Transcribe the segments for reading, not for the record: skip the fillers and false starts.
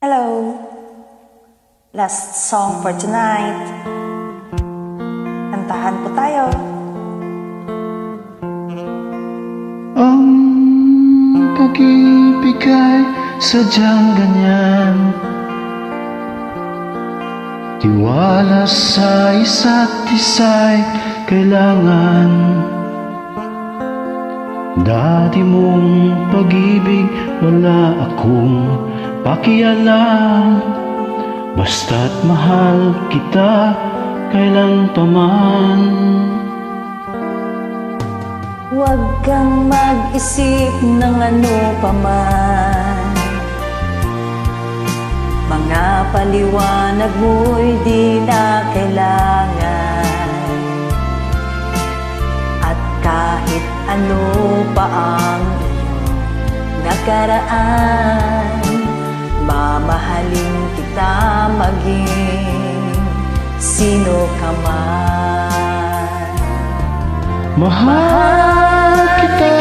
Hello! Last song for tonight. Kantahan po tayo. Ang pag-ibig ay sadyang ganyan, tiwala sa isa't isa'y kailangan. Dati mong pag-ibig wala akong pakialam, basta't mahal kita kailan pa man. Huwag kang mag-isip ng ano pa man, mga paliwanag mo'y di na kailangan. At kahit ano pa ang iyong nakaraan, mamahalin kita maging sino ka man. Mahal kita,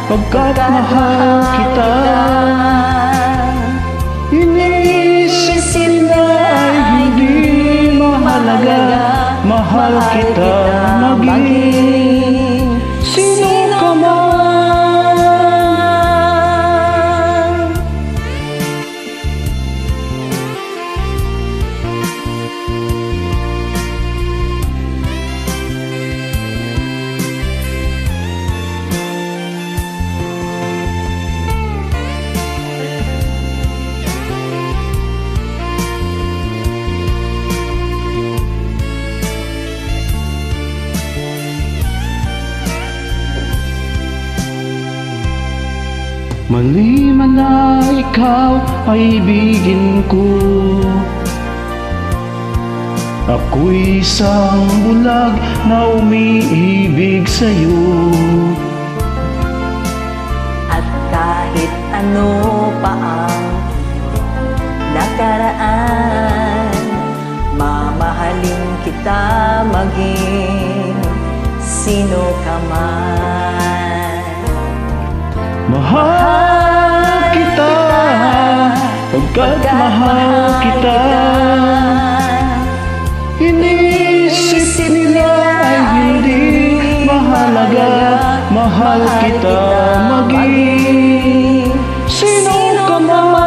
pagkat mahal kita. Iniisip nila ay hindi mahalaga. Mahal kita maging sino ka man. Mali man na ikaw ay ibigin ko, ako'y isang bulag na umiibig sa'yo. At kahit ano pa ang iyong nakaraan, mamahalin kita maging sino ka man. Mahal kita, pagkat mahal kita. Iniisip nila ay hindi mahalaga. Mahal kita maging sino ka man.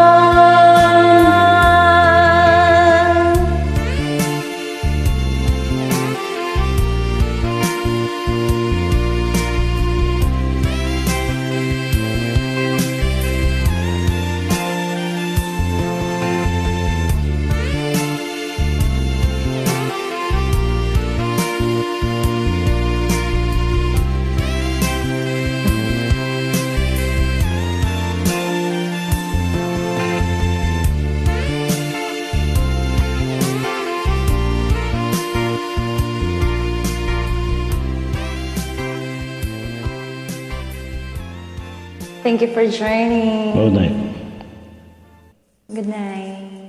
Thank you for joining. Good night. Good night.